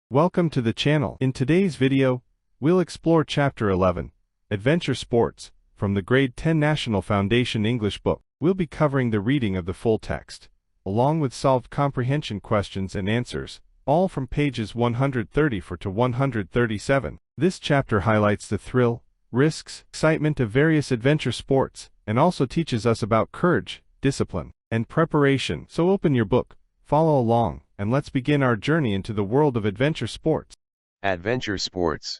Welcome to the channel. In today's video, we'll explore Chapter 11, Adventure Sports, from the Grade 10 National Foundation English book. We'll be covering the reading of the full text, along with solved comprehension questions and answers, all from pages 134 to 137. This chapter highlights the thrill, risks, excitement of various adventure sports, and also teaches us about courage, discipline, and preparation. So open your book, follow along, and let's begin our journey into the world of adventure sports. Adventure sports.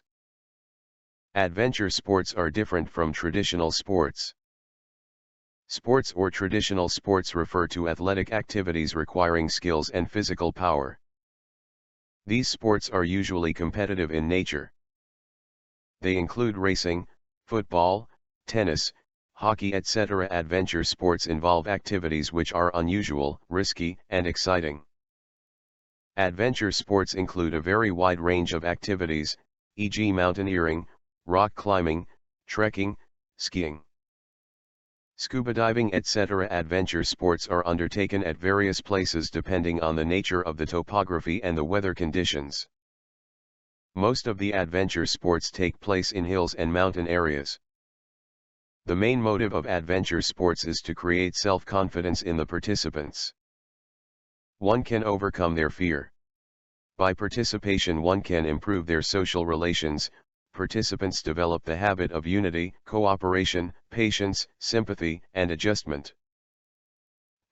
Adventure sports are different from traditional sports. Sports or traditional sports refer to athletic activities requiring skills and physical power. These sports are usually competitive in nature. They include racing, football, tennis, hockey, etc. Adventure sports involve activities which are unusual, risky, and exciting. Adventure sports include a very wide range of activities, e.g. mountaineering, rock climbing, trekking, skiing, scuba diving, etc. Adventure sports are undertaken at various places depending on the nature of the topography and the weather conditions. Most of the adventure sports take place in hills and mountain areas. The main motive of adventure sports is to create self-confidence in the participants. One can overcome their fear. By participation, one can improve their social relations. Participants develop the habit of unity, cooperation, patience, sympathy, and adjustment.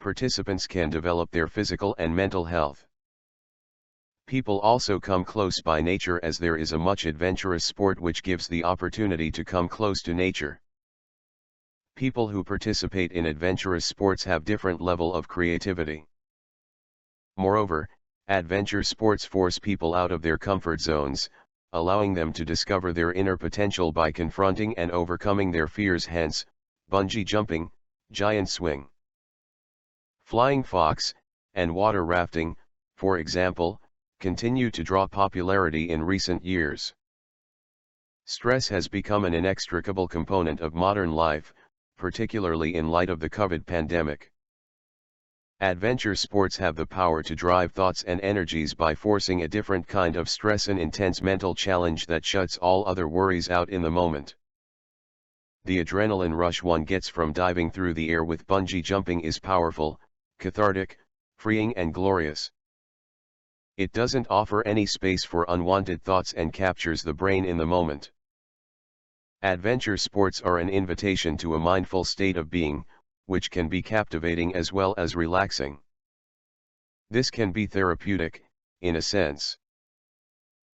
Participants can develop their physical and mental health. People also come close by nature, as there is a much adventurous sport which gives the opportunity to come close to nature. People who participate in adventurous sports have different level of creativity. Moreover, adventure sports force people out of their comfort zones, allowing them to discover their inner potential by confronting and overcoming their fears. Hence, bungee jumping, giant swing, flying fox, and water rafting, for example, continue to draw popularity in recent years. Stress has become an inextricable component of modern life, particularly in light of the COVID pandemic. Adventure sports have the power to drive thoughts and energies by forcing a different kind of stress, an intense mental challenge that shuts all other worries out in the moment. The adrenaline rush one gets from diving through the air with bungee jumping is powerful, cathartic, freeing, and glorious. It doesn't offer any space for unwanted thoughts and captures the brain in the moment. Adventure sports are an invitation to a mindful state of being, which can be captivating as well as relaxing. This can be therapeutic, in a sense.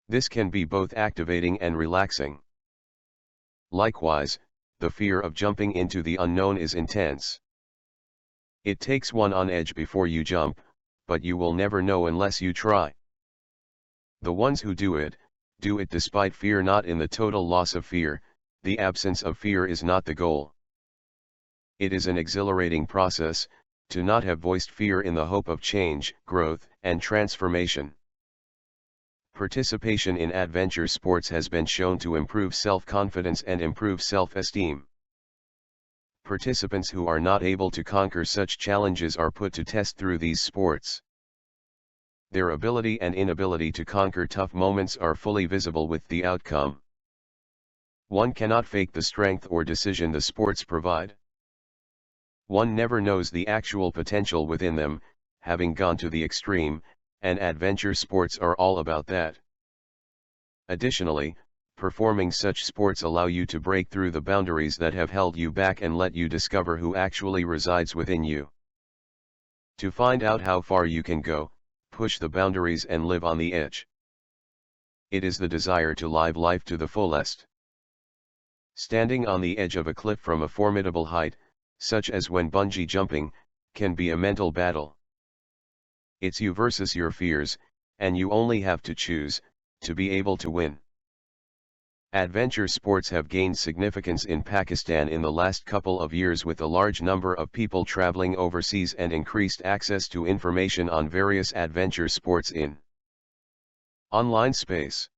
This can be both activating and relaxing. Likewise, the fear of jumping into the unknown is intense. It takes one on edge before you jump, but you will never know unless you try. The ones who do it despite fear, not in the total loss of fear. The absence of fear is not the goal. It is an exhilarating process, to not have voiced fear in the hope of change, growth, and transformation. Participation in adventure sports has been shown to improve self-confidence and improve self-esteem. Participants who are not able to conquer such challenges are put to test through these sports. Their ability and inability to conquer tough moments are fully visible with the outcome. One cannot fake the strength or decision the sports provide. One never knows the actual potential within them, having gone to the extreme, and adventure sports are all about that. Additionally, performing such sports allow you to break through the boundaries that have held you back and let you discover who actually resides within you. To find out how far you can go, push the boundaries and live on the edge. It is the desire to live life to the fullest. Standing on the edge of a cliff from a formidable height, such as when bungee jumping, can be a mental battle. It's you versus your fears, and you only have to choose, to be able to win. Adventure sports have gained significance in Pakistan in the last couple of years, with a large number of people traveling overseas and increased access to information on various adventure sports in online space.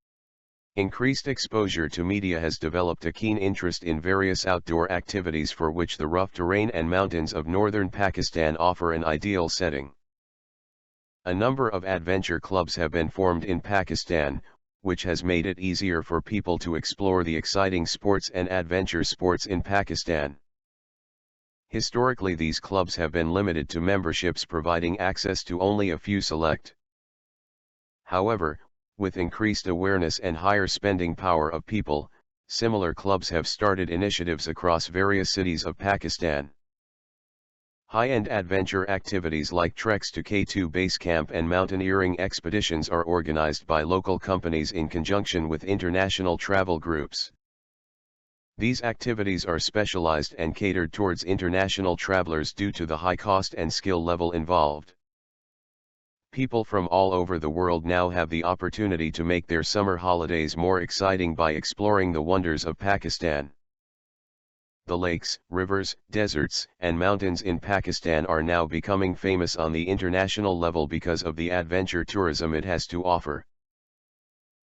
Increased exposure to media has developed a keen interest in various outdoor activities for which the rough terrain and mountains of northern Pakistan offer an ideal setting. A number of adventure clubs have been formed in Pakistan, which has made it easier for people to explore the exciting sports and adventure sports in Pakistan. Historically, these clubs have been limited to memberships providing access to only a few select. However, with increased awareness and higher spending power of people, similar clubs have started initiatives across various cities of Pakistan. High-end adventure activities like treks to K2 base camp and mountaineering expeditions are organized by local companies in conjunction with international travel groups. These activities are specialized and catered towards international travelers due to the high cost and skill level involved. People from all over the world now have the opportunity to make their summer holidays more exciting by exploring the wonders of Pakistan. The lakes, rivers, deserts, and mountains in Pakistan are now becoming famous on the international level because of the adventure tourism it has to offer.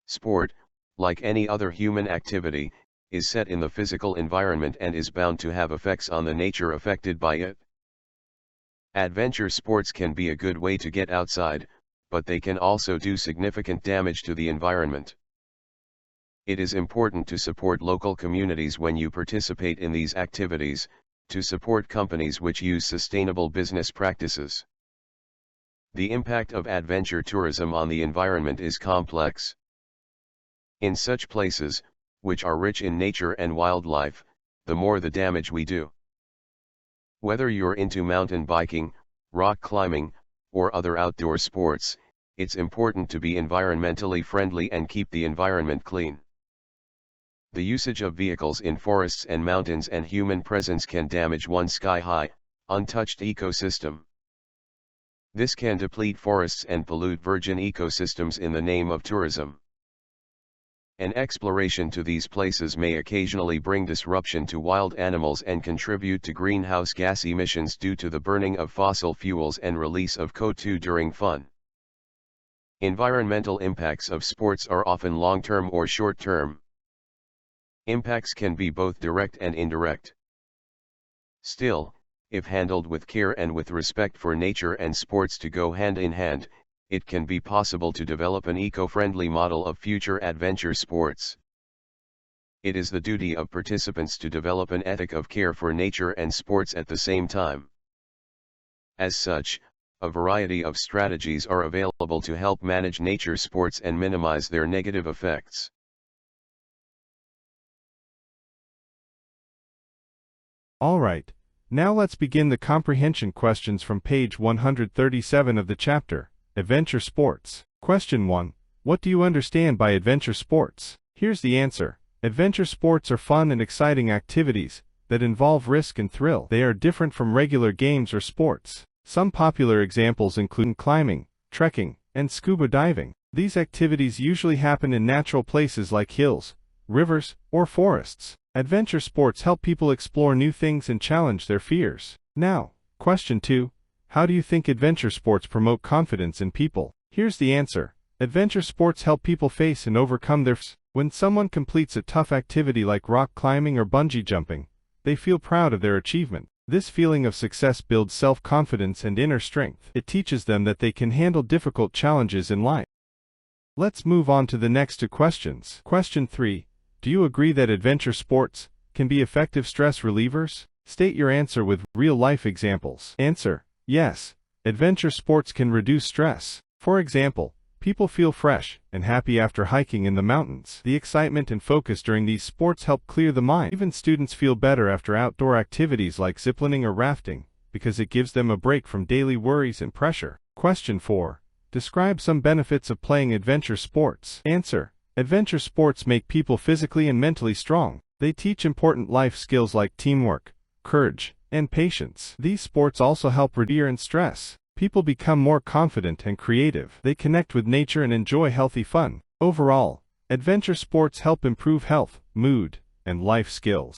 Sport, like any other human activity, is set in the physical environment and is bound to have effects on the nature affected by it. Adventure sports can be a good way to get outside, but they can also do significant damage to the environment. It is important to support local communities when you participate in these activities, to support companies which use sustainable business practices. The impact of adventure tourism on the environment is complex. In such places, which are rich in nature and wildlife, the more the damage we do. Whether you're into mountain biking, rock climbing, or other outdoor sports, it's important to be environmentally friendly and keep the environment clean. The usage of vehicles in forests and mountains and human presence can damage one sky-high, untouched ecosystem. This can deplete forests and pollute virgin ecosystems in the name of tourism. An exploration to these places may occasionally bring disruption to wild animals and contribute to greenhouse gas emissions due to the burning of fossil fuels and release of CO2 during fun. Environmental impacts of sports are often long-term or short-term. Impacts can be both direct and indirect. Still, if handled with care and with respect for nature and sports to go hand in hand, it can be possible to develop an eco-friendly model of future adventure sports. It is the duty of participants to develop an ethic of care for nature and sports at the same time. As such, a variety of strategies are available to help manage nature sports and minimize their negative effects. Alright, now let's begin the comprehension questions from page 137 of the chapter, Adventure Sports. Question 1. What do you understand by adventure sports? Here's the answer. Adventure sports are fun and exciting activities that involve risk and thrill. They are different from regular games or sports. Some popular examples include climbing, trekking, and scuba diving. These activities usually happen in natural places like hills, rivers, or forests. Adventure sports help people explore new things and challenge their fears. Now, question 2. How do you think adventure sports promote confidence in people? Here's the answer. Adventure sports help people face and overcome their fears. When someone completes a tough activity like rock climbing or bungee jumping, they feel proud of their achievement. This feeling of success builds self-confidence and inner strength. It teaches them that they can handle difficult challenges in life. Let's move on to the next two questions. Question 3. Do you agree that adventure sports can be effective stress relievers? State your answer with real-life examples. Answer: yes. Adventure sports can reduce stress. For example, people feel fresh and happy after hiking in the mountains. The excitement and focus during these sports help clear the mind. Even students feel better after outdoor activities like ziplining or rafting, because it gives them a break from daily worries and pressure. Question 4. Describe some benefits of playing adventure sports. Answer: adventure sports make people physically and mentally strong. They teach important life skills like teamwork, courage, and patience. These sports also help reduce fear and stress. People become more confident and creative. They connect with nature and enjoy healthy fun. Overall, adventure sports help improve health, mood, and life skills.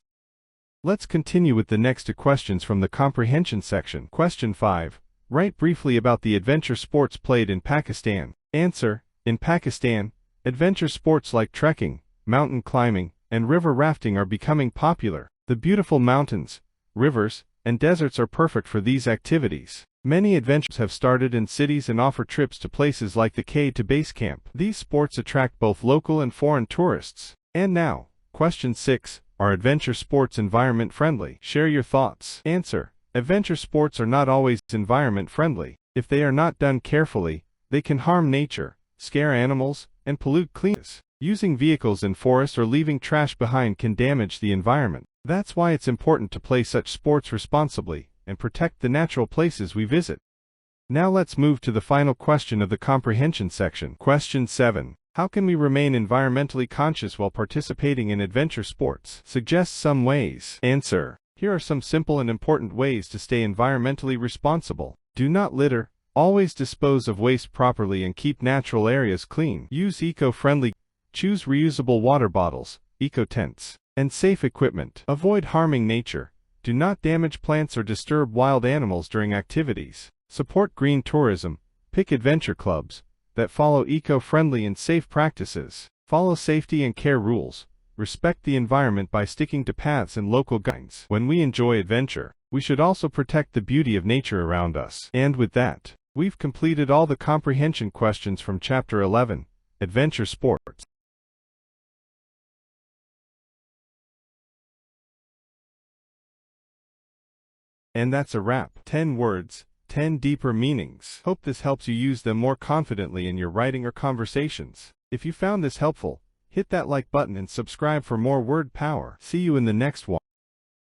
Let's continue with the next two questions from the comprehension section. Question 5. Write briefly about the adventure sports played in Pakistan. Answer: in Pakistan, adventure sports like trekking, mountain climbing, and river rafting are becoming popular. The beautiful mountains, rivers, and deserts are perfect for these activities. Many adventures have started in cities and offer trips to places like the K to base camp. These sports attract both local and foreign tourists. And now, question 6. Are adventure sports environment friendly? Share your thoughts. Answer. Adventure sports are not always environment friendly. If they are not done carefully, they can harm nature, scare animals, and pollute cleanness. Using vehicles in forests or leaving trash behind can damage the environment. That's why it's important to play such sports responsibly and protect the natural places we visit. Now let's move to the final question of the comprehension section. Question 7. How can we remain environmentally conscious while participating in adventure sports? Suggest some ways. Answer. Here are some simple and important ways to stay environmentally responsible. Do not litter. Always dispose of waste properly and keep natural areas clean. Use eco-friendly. Choose reusable water bottles, eco-tents, and safe equipment. Avoid harming nature. Do not damage plants or disturb wild animals during activities. Support green tourism. Pick adventure clubs that follow eco-friendly and safe practices. Follow safety and care rules. Respect the environment by sticking to paths and local guidelines. When we enjoy adventure, we should also protect the beauty of nature around us. And with that, we've completed all the comprehension questions from Chapter 11, Adventure Sports. And that's a wrap. 10 words, 10 deeper meanings. Hope this helps you use them more confidently in your writing or conversations. If you found this helpful, hit that like button and subscribe for more word power. See you in the next one.